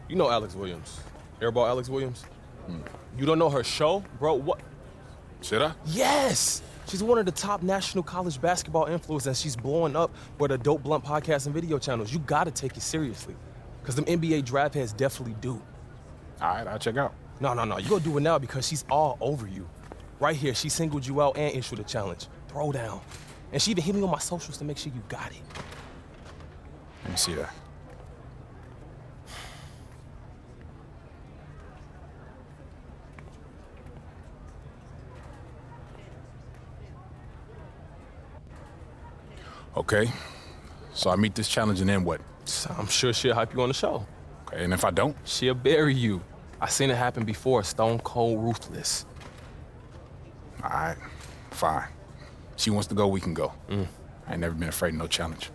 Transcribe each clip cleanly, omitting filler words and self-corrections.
You know Alex Williams. Airball Alex Williams? You don't know her show? Bro, what? Should I? Yes! She's one of the top national college basketball influencers, and she's blowing up with the Dope Blunt podcast and video channels. You gotta take it seriously, because them NBA draft heads definitely do. All right, I'll check out. No, you go do it now because she's all over you. Right here, she singled you out and issued a challenge. Throw down. And she even hit me on my socials to make sure you got it. Let me see that. Okay, so I meet this challenge and then what? So I'm sure she'll hype you on the show. Okay, and if I don't? She'll bury you. I seen it happen before, stone cold ruthless. All right, fine. She wants to go, we can go. I ain't never been afraid of no challenge.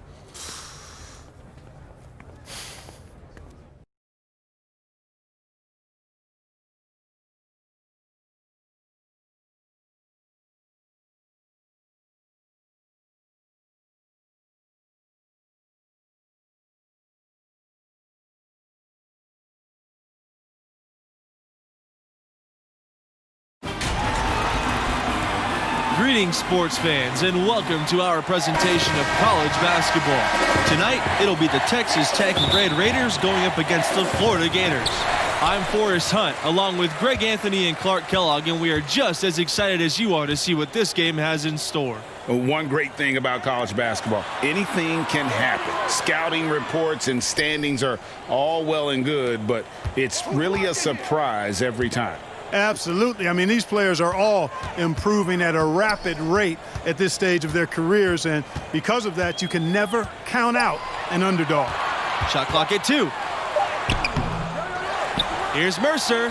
Greetings, sports fans, and welcome to our presentation of college basketball. Tonight, it'll be the Texas Tech Red Raiders going up against the Florida Gators. I'm Forrest Hunt, along with Greg Anthony and Clark Kellogg, and we are just as excited as you are to see what this game has in store. One great thing about college basketball, anything can happen. Scouting reports and standings are all well and good, but it's really a surprise every time. Absolutely. I mean, these players are all improving at a rapid rate at this stage of their careers, and because of that, you can never count out an underdog. Shot clock at 2. Here's Mercer.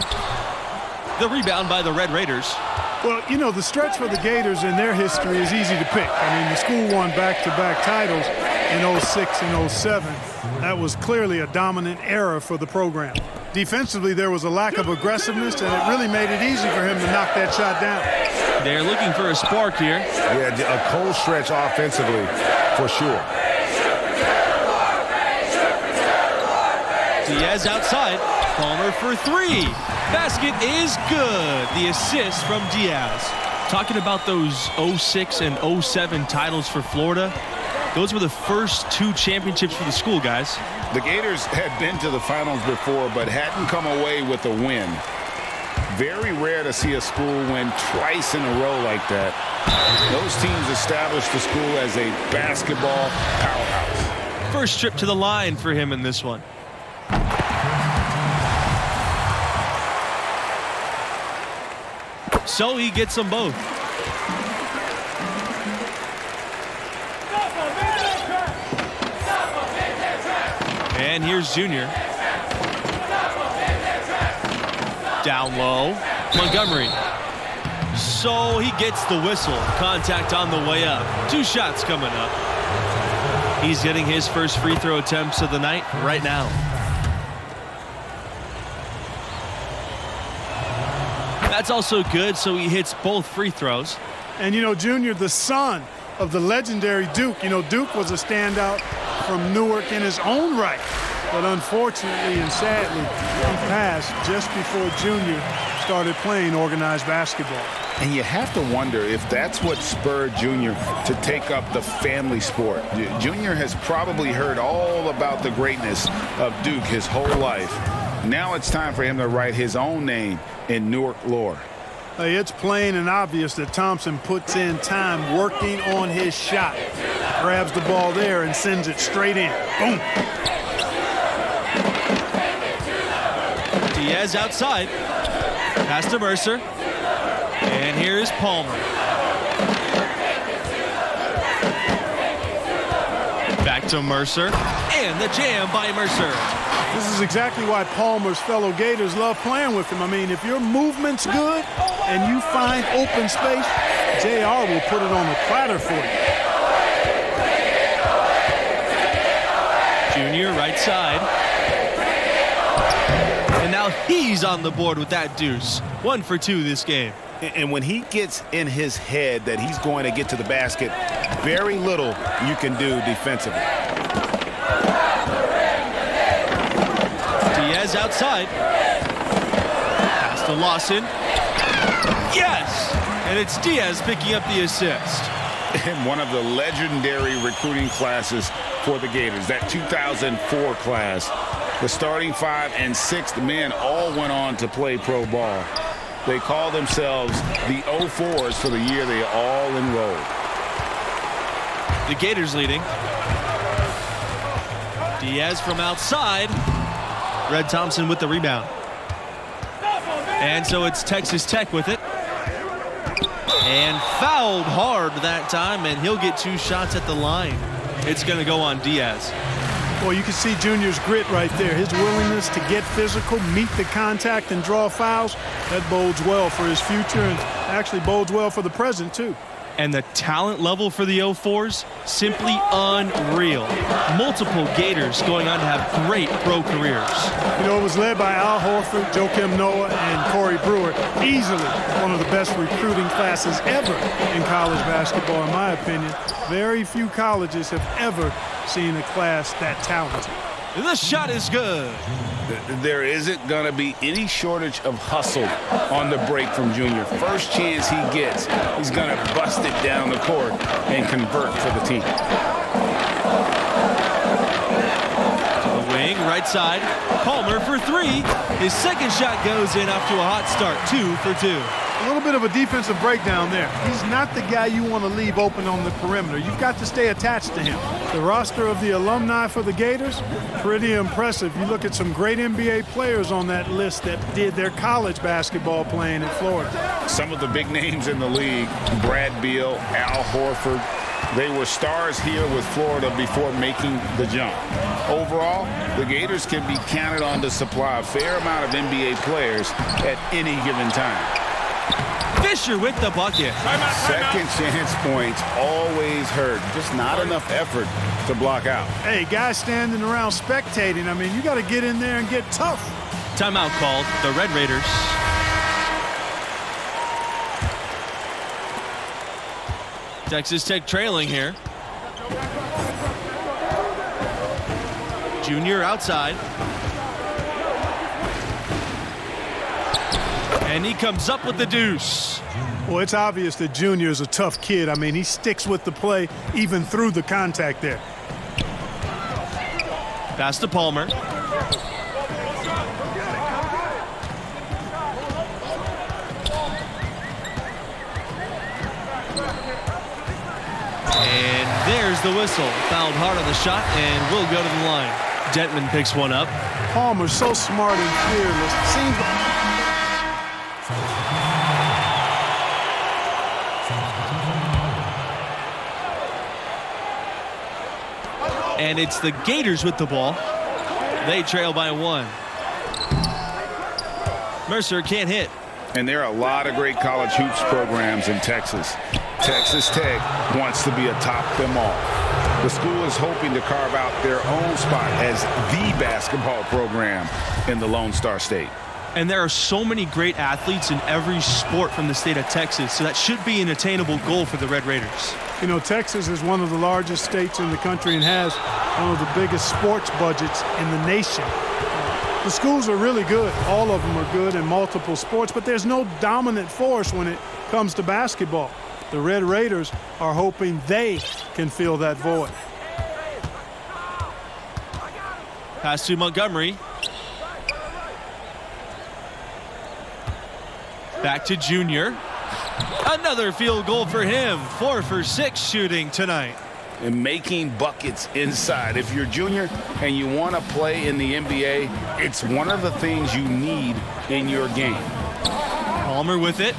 The rebound by the Red Raiders. Well, you know, the stretch for the Gators in their history is easy to pick. I mean, the school won back-to-back titles in 06 and 07. That was clearly a dominant era for the program. Defensively, there was a lack of aggressiveness, and it really made it easy for him to knock that shot down. They're looking for a spark here. Yeah, a cold stretch offensively, for sure. Diaz outside. Palmer for 3. Basket is good. The assist from Diaz. Talking about those 06 and 07 titles for Florida, those were the first 2 championships for the school, guys. The Gators had been to the finals before, but hadn't come away with a win. Very rare to see a school win twice in a row like that. Those teams established the school as a basketball powerhouse. First trip to the line for him in this one. So he gets them both. And here's Junior. Down low. Montgomery. So he gets the whistle. Contact on the way up. 2 shots coming up. He's getting his first free throw attempts of the night right now. That's also good, so he hits both free throws. And, you know, Junior, the son of the legendary Duke. You know, Duke was a standout from Newark in his own right. But unfortunately and sadly, he passed just before Junior started playing organized basketball. And you have to wonder if that's what spurred Junior to take up the family sport. Junior has probably heard all about the greatness of Duke his whole life. Now it's time for him to write his own name in Newark lore. Hey, it's plain and obvious that Thompson puts in time working on his shot. Grabs the ball there and sends it straight in. Boom. Diaz outside. Pass to Mercer. And here's Palmer. Back to Mercer. And the jam by Mercer. This is exactly why Palmer's fellow Gators love playing with him. I mean, if your movement's good and you find open space, JR will put it on the platter for you. Junior right side. And now he's on the board with that deuce. 1 for 2 this game. And when he gets in his head that he's going to get to the basket, very little you can do defensively. Diaz outside. Pass to Lawson. Yes! And it's Diaz picking up the assist. In one of the legendary recruiting classes for the Gators, that 2004 class, the starting 5 and 6th men all went on to play pro ball. They call themselves the 04s for the year they all enrolled. The Gators leading. Diaz from outside. Red Thompson with the rebound. And so it's Texas Tech with it. And fouled hard that time, and he'll get 2 shots at the line. It's going to go on Diaz. Well, you can see Junior's grit right there. His willingness to get physical, meet the contact, and draw fouls. That bodes well for his future and actually bodes well for the present, too. And the talent level for the 04s, simply unreal. Multiple Gators going on to have great pro careers. You know, it was led by Al Horford, Joakim Noah, and Corey Brewer. Easily one of the best recruiting classes ever in college basketball, in my opinion. Very few colleges have ever seen a class that talented. The shot is good. There isn't going to be any shortage of hustle on the break from Junior. First chance he gets, he's going to bust it down the court and convert for the team. To the wing, right side. Palmer for 3. His second shot goes in off to a hot start. 2 for 2. A little bit of a defensive breakdown there. He's not the guy you want to leave open on the perimeter. You've got to stay attached to him. The roster of the alumni for the Gators, pretty impressive. You look at some great NBA players on that list that did their college basketball playing in Florida. Some of the big names in the league, Brad Beal, Al Horford, they were stars here with Florida before making the jump. Overall, the Gators can be counted on to supply a fair amount of NBA players at any given time. Fisher with the bucket. Second chance points always hurt. Just not enough effort to block out. Hey, guys standing around spectating, I mean, you got to get in there and get tough. Timeout called. The Red Raiders. Texas Tech trailing here. Junior outside. And he comes up with the deuce. Well, it's obvious that Junior is a tough kid. I mean, he sticks with the play even through the contact there. Pass to Palmer. And there's the whistle. Fouled hard on the shot and will go to the line. Detman picks one up. Palmer's so smart and fearless. Seems and it's the Gators with the ball. They trail by 1. Mercer can't hit. And there are a lot of great college hoops programs in Texas. Texas Tech wants to be atop them all. The school is hoping to carve out their own spot as the basketball program in the Lone Star State. And there are so many great athletes in every sport from the state of Texas, so that should be an attainable goal for the Red Raiders. You know, Texas is one of the largest states in the country and has one of the biggest sports budgets in the nation. The schools are really good. All of them are good in multiple sports, but there's no dominant force when it comes to basketball. The Red Raiders are hoping they can fill that void. Pass to Montgomery. Back to Junior. Another field goal for him. 4 for 6 shooting tonight. And making buckets inside. If you're Junior and you want to play in the NBA, it's one of the things you need in your game. Palmer with it.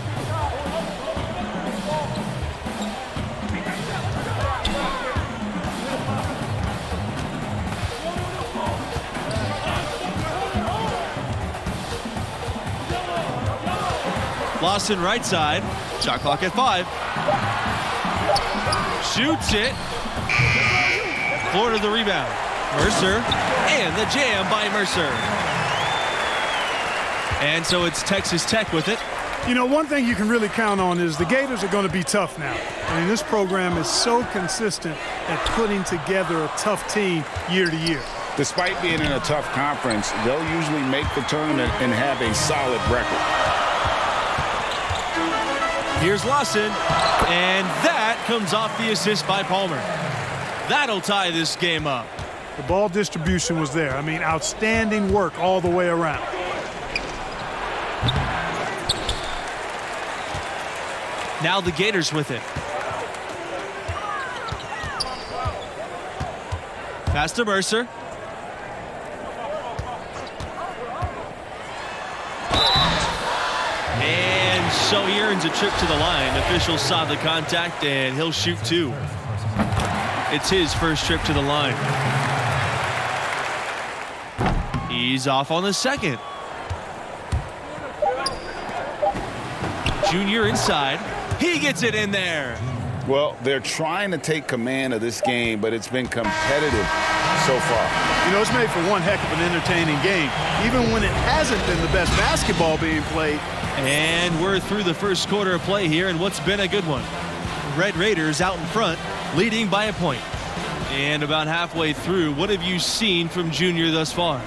Lawson right side. Shot clock at 5. Shoots it. Florida the rebound. Mercer. And the jam by Mercer. And so it's Texas Tech with it. You know, one thing you can really count on is the Gators are going to be tough now. I mean, this program is so consistent at putting together a tough team year to year. Despite being in a tough conference, they'll usually make the tournament and have a solid record. Here's Lawson, and that comes off the assist by Palmer. That'll tie this game up. The ball distribution was there. I mean, outstanding work all the way around. Now the Gators with it. Pass to Mercer. And so he earns a trip to the line. Officials saw the contact, and he'll shoot two. It's his first trip to the line. He's off on the second. Junior inside. He gets it in there. Well, they're trying to take command of this game, but it's been competitive so far. You know, it's made for one heck of an entertaining game, even when it hasn't been the best basketball being played. And we're through the first quarter of play here, and what's been a good one. Red Raiders out in front, leading by a point. And about halfway through, what have you seen from Junior thus far?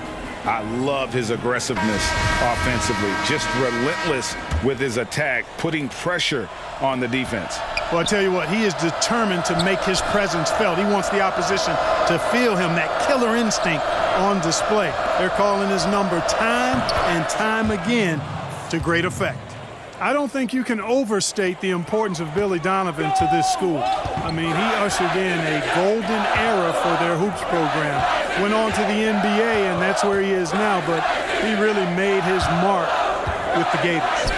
I love his aggressiveness offensively. Just relentless with his attack, putting pressure on the defense. Well, I tell you what, he is determined to make his presence felt. He wants the opposition to feel him, that killer instinct on display. They're calling his number time and time again to great effect. I don't think you can overstate the importance of Billy Donovan to this school. I mean, he ushered in a golden era for their hoops program. Went on to the NBA, and that's where he is now, but he really made his mark with the Gators.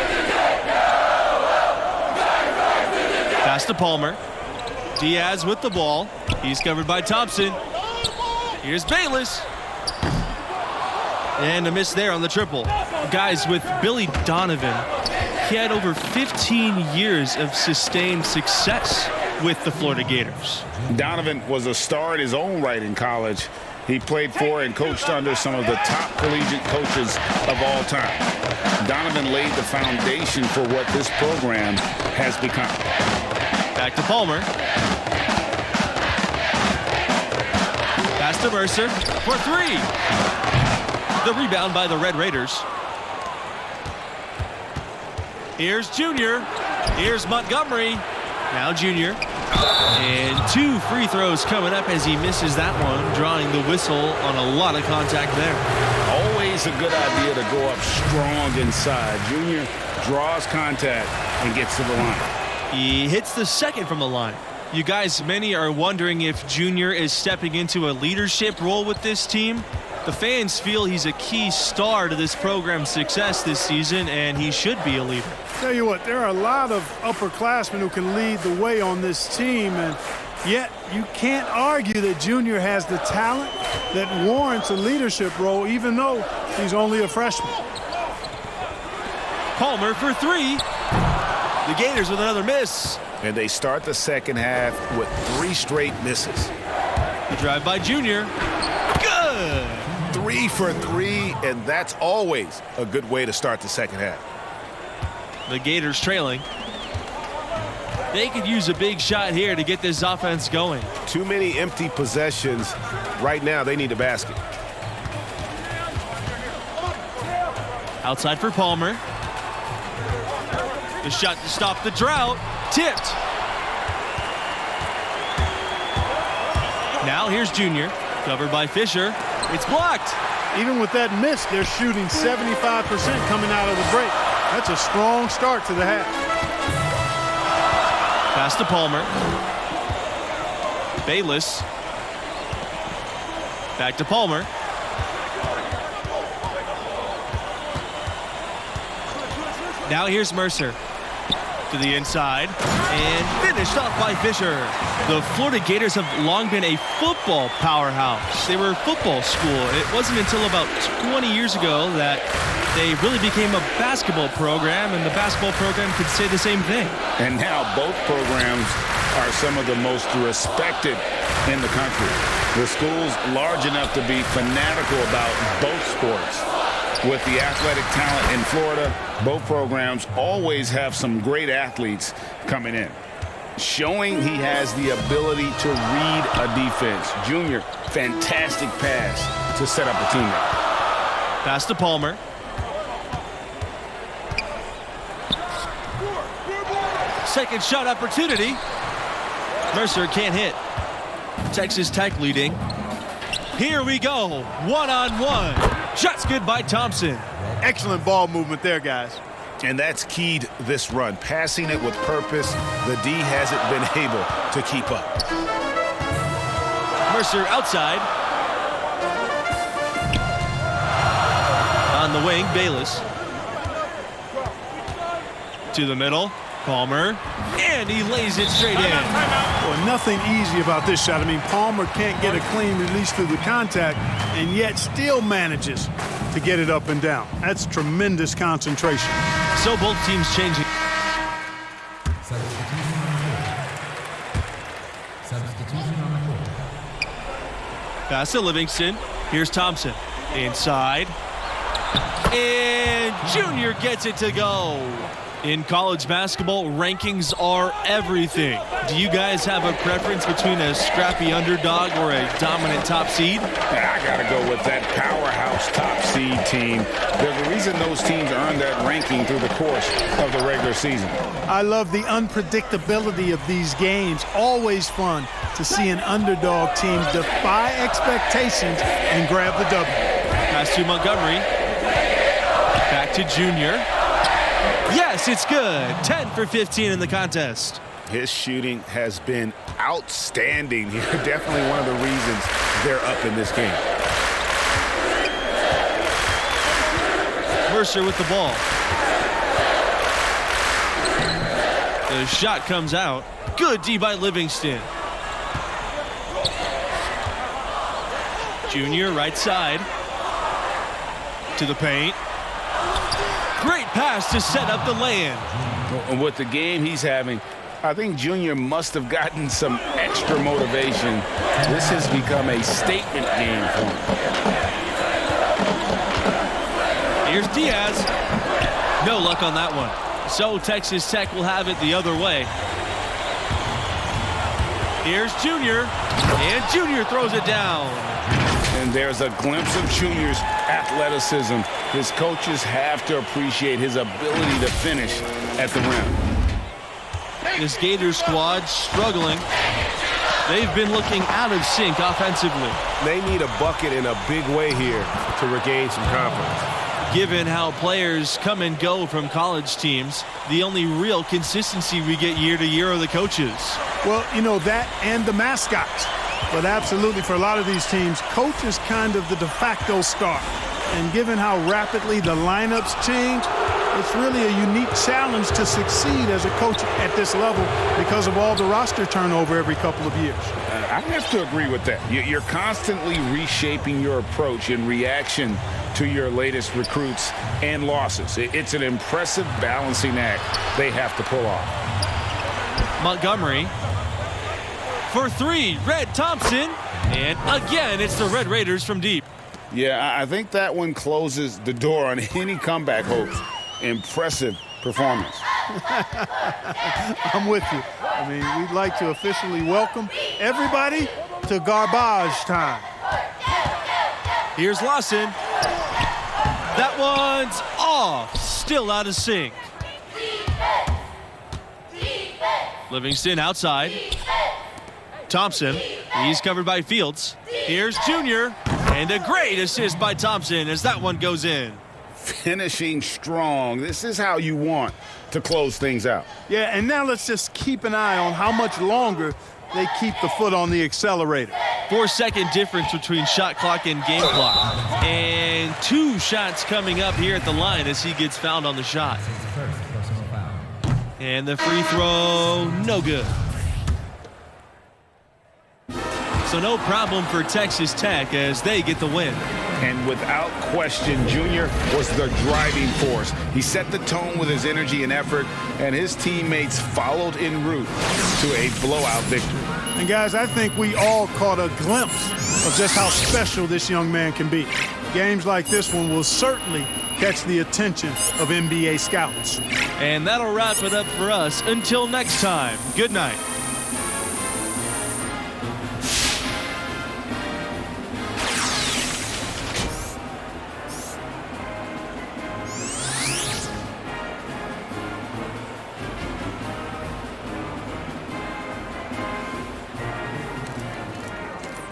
Pass to Palmer. Diaz with the ball. He's covered by Thompson. Here's Bayless. And a miss there on the triple. Guys, with Billy Donovan, he had over 15 years of sustained success with the Florida Gators. Donovan was a star in his own right in college. He played for and coached under some of the top collegiate coaches of all time. Donovan laid the foundation for what this program has become. Back to Palmer. Pass to Mercer for three. The rebound by the Red Raiders. Here's Junior. Here's Montgomery. Now Junior. And two free throws coming up as he misses that one, drawing the whistle on a lot of contact there. Always a good idea to go up strong inside. Junior draws contact and gets to the line. He hits the second from the line. You guys, many are wondering if Junior is stepping into a leadership role with this team. The fans feel he's a key star to this program's success this season, and he should be a leader. Tell you what, there are a lot of upperclassmen who can lead the way on this team, and yet you can't argue that Junior has the talent that warrants a leadership role, even though he's only a freshman. Palmer for three. The Gators with another miss. And they start the second half with 3 straight misses. The drive by Junior. Good. 3 for 3, and that's always a good way to start the second half. The Gators trailing. They could use a big shot here to get this offense going. Too many empty possessions. Right now, they need a basket. Outside for Palmer. The shot to stop the drought. Tipped. Now here's Junior. Covered by Fisher. It's blocked. Even with that miss, they're shooting 75% coming out of the break. That's a strong start to the half. Pass to Palmer. Bayless. Back to Palmer. Now here's Mercer. To the inside. And finished off by Fisher. The Florida Gators have long been a football powerhouse. They were a football school. It wasn't until about 20 years ago that they really became a basketball program, and the basketball program could say the same thing. And now both programs are some of the most respected in the country. The school's large enough to be fanatical about both sports. With the athletic talent in Florida, both programs always have some great athletes coming in. showing he has the ability to read a defense. Junior, fantastic pass to set up a teammate. Pass to Palmer. Second shot opportunity. Mercer can't hit. Texas Tech leading. Here we go. One-on-one. Shot's good by Thompson. Excellent ball movement there, guys. And that's keyed this run. Passing it with purpose. The D hasn't been able to keep up. Mercer outside. On the wing, Bayless. To the middle. Palmer. And he lays it straight in. Well, nothing easy about this shot. I mean, Palmer can't get a clean release through the contact and yet still manages to get it up and down. That's tremendous concentration. So both teams changing. Pass to Livingston. Here's Thompson. Inside. And Junior gets it to go. In college basketball, rankings are everything. Do you guys have a preference between a scrappy underdog or a dominant top seed? I got to go with that powerhouse top seed team. There's a reason those teams earn that ranking through the course of the regular season. I love the unpredictability of these games. Always fun to see an underdog team defy expectations and grab the W. Pass to Montgomery. Back to Junior. Yes, it's good. 10 for 15 in the contest. His shooting has been outstanding here. Definitely one of the reasons they're up in this game. Mercer with the ball. The shot comes out. Good D by Livingston. Junior right side. To the paint. Great pass to set up the lay-in. And with the game he's having, I think Junior must have gotten some extra motivation. This has become a statement game for him. Here's Diaz. No luck on that one. So Texas Tech will have it the other way. Here's Junior. And Junior throws it down. And there's a glimpse of Junior's athleticism. His coaches have to appreciate his ability to finish at the rim. This Gators squad struggling. They've been looking out of sync offensively. They need a bucket in a big way here to regain some confidence. Given how players come and go from college teams, the only real consistency we get year to year are the coaches. Well, you know, that and the mascots. But absolutely, for a lot of these teams, coach is kind of the de facto star. And given how rapidly the lineups change, it's really a unique challenge to succeed as a coach at this level because of all the roster turnover every couple of years. I have to agree with that. You're constantly reshaping your approach in reaction to your latest recruits and losses. It's an impressive balancing act they have to pull off. Montgomery for three, Red Thompson, and again it's the Red Raiders from deep. Yeah, I think that one closes the door on any comeback hopes. Impressive performance. I'm with you. I mean, we'd like to officially welcome everybody to garbage time. Here's Lawson. That one's off, still out of sync. Livingston outside. Thompson, he's covered by Fields. Here's Junior, and a great assist by Thompson as that one goes in. Finishing strong. This is how you want to close things out. Yeah, and now let's just keep an eye on how much longer they keep the foot on the accelerator. 4-second difference between shot clock and game clock. And 2 shots coming up here at the line as he gets fouled on the shot. And the free throw, no good. So no problem for Texas Tech as they get the win. And without question, Junior was the driving force. He set the tone with his energy and effort, and his teammates followed en route to a blowout victory. And guys, I think we all caught a glimpse of just how special this young man can be. Games like this one will certainly catch the attention of NBA scouts. And that'll wrap it up for us. Until next time, good night.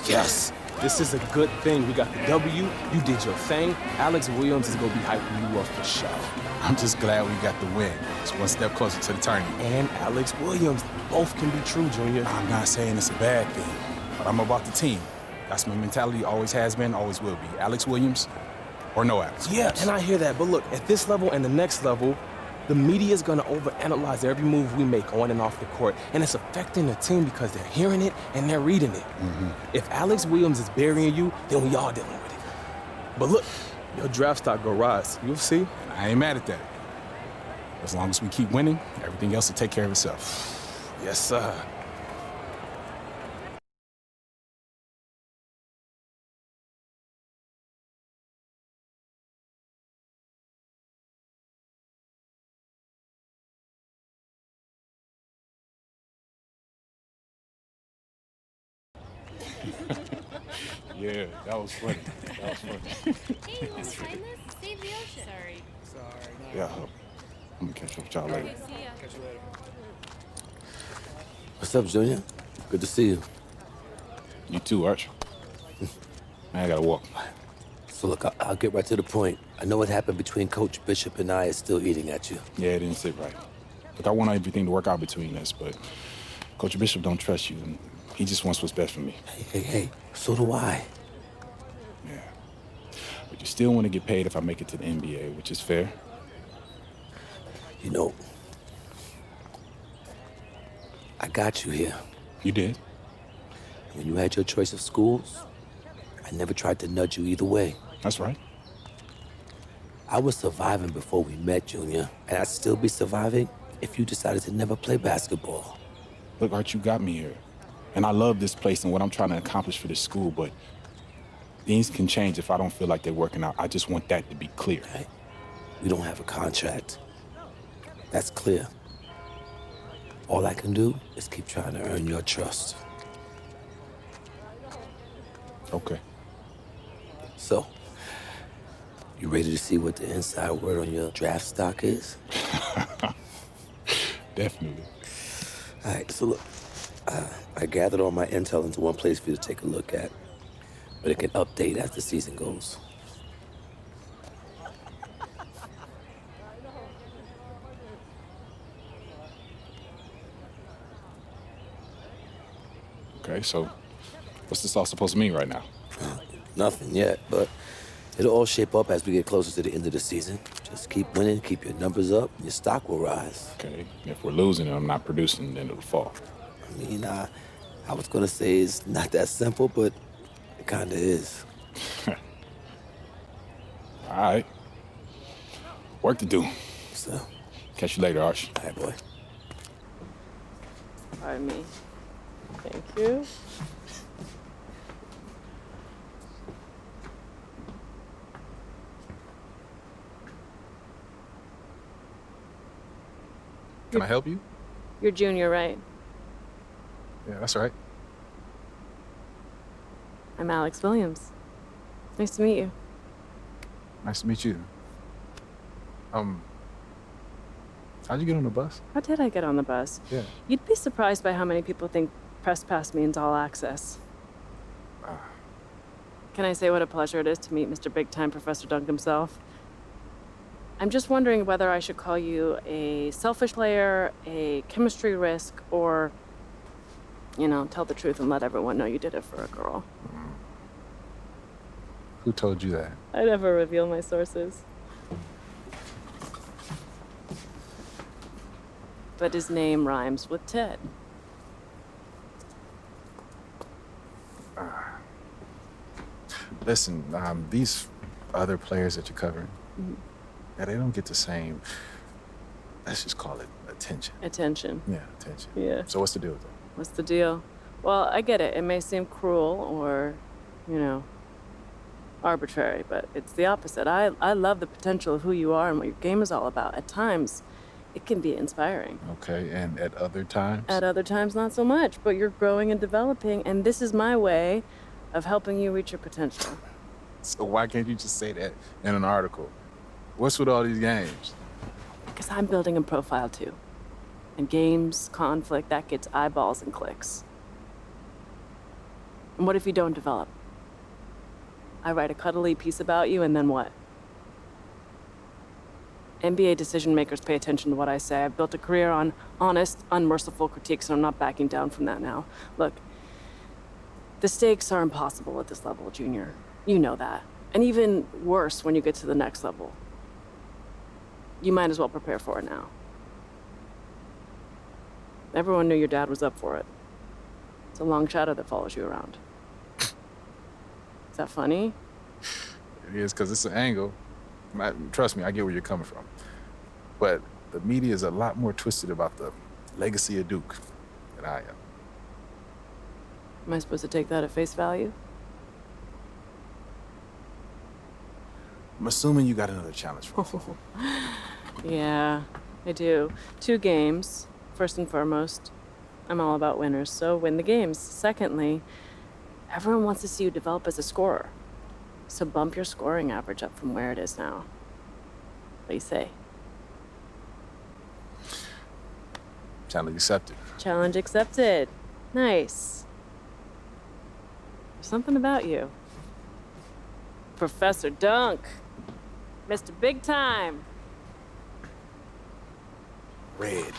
Yes, this is a good thing. We got the W, you did your thing. Alex Williams is gonna be hyping you up for sure. I'm just glad we got the win. It's one step closer to the tournament. And Alex Williams, both can be true, Junior. I'm not saying it's a bad thing, but I'm about the team. That's my mentality, always has been, always will be. Alex Williams or no Alex Yeah, Williams. and I hear that, but look, at this level and the next level, the media is gonna overanalyze every move we make on and off the court, and it's affecting the team because they're hearing it and they're reading it. If Alex Williams is burying you, then we all dealing with it. But look, your draft stock go rise. You'll see. I ain't mad at that. As long as we keep winning, everything else will take care of itself. Yes, sir. Yeah, that was funny. That was funny. Hey, you wanna sign this? Save the ocean. Sorry. Yeah, I'm gonna catch up with y'all later. See ya. What's up, Junior? Good to see you. You too, Arch. Man, I gotta walk. So look, I'll get right to the point. I know what happened between Coach Bishop and I is still eating at you. Yeah, it didn't sit right. Look, I want everything to work out between us, but Coach Bishop don't trust you, and he just wants what's best for me. Hey, so do I. Yeah. But you still want to get paid if I make it to the NBA, which is fair. You know, I got you here. You did. When you had your choice of schools, I never tried to nudge you either way. That's right. I was surviving before we met, Junior, and I'd still be surviving if you decided to never play basketball. Look, Art, you got me here. And I love this place and what I'm trying to accomplish for this school, but things can change if I don't feel like they're working out. I just want that to be clear. Right? We don't have a contract. That's clear. All I can do is keep trying to earn your trust. Okay. So, you ready to see what the inside word on your draft stock is? Definitely. All right, so look, I gathered all my intel into one place for you to take a look at, but it can update as the season goes. Okay, so what's this all supposed to mean right now? Nothing yet, but it'll all shape up as we get closer to the end of the season. Just keep winning, keep your numbers up, and your stock will rise. Okay, if we're losing and I'm not producing, then it'll fall. I mean, I was gonna say it's not that simple, but it kinda is. All right. Work to do. So, Catch you later, Arch. all right, boy. Pardon me. Thank you. Can I help you? You're Junior, right? Yeah, that's right. I'm Alex Williams. Nice to meet you. Nice to meet you. How'd you get on the bus? How did I get on the bus? Yeah. You'd be surprised by how many people think Press Pass means all access. Can I say what a pleasure it is to meet Mr. Big Time Professor Dunk himself? I'm just wondering whether I should call you a selfish player, a chemistry risk, or, you know, tell the truth and let everyone know you did it for a girl. Who told you that? I never reveal my sources. But his name rhymes with Ted. Listen, these other players that you're covering, yeah, they don't get the same, let's just call it attention. Attention. Yeah, attention. Yeah. So what's the deal with that? What's the deal? Well, I get it. It may seem cruel or, you know, arbitrary, but it's the opposite. I love the potential of who you are and what your game is all about. At times, it can be inspiring. Okay, and at other times? At other times, not so much, but you're growing and developing, and this is my way of helping you reach your potential. So why can't you just say that in an article? What's with all these games? Because I'm building a profile too. And games, conflict, that gets eyeballs and clicks. And what if you don't develop? I write a cuddly piece about you, and then what? NBA decision makers pay attention to what I say. I've built a career on honest, unmerciful critiques, and I'm not backing down from that now. Look, the stakes are impossible at this level, Junior. You know that. And even worse when you get to the next level. You might as well prepare for it now. Everyone knew your dad was up for it. It's a long shadow that follows you around. Is that funny? It is, because it's an angle. Trust me, I get where you're coming from. But the media is a lot more twisted about the legacy of Duke than I am. Am I supposed to take that at face value? I'm assuming you got another challenge for me. Yeah, I do. 2 games, first and foremost. I'm all about winners, so win the games. Secondly, everyone wants to see you develop as a scorer. So bump your scoring average up from where it is now. What do you say? Challenge accepted. Challenge accepted. Nice. There's something about you. Professor Dunk. Mr. Big Time. Red.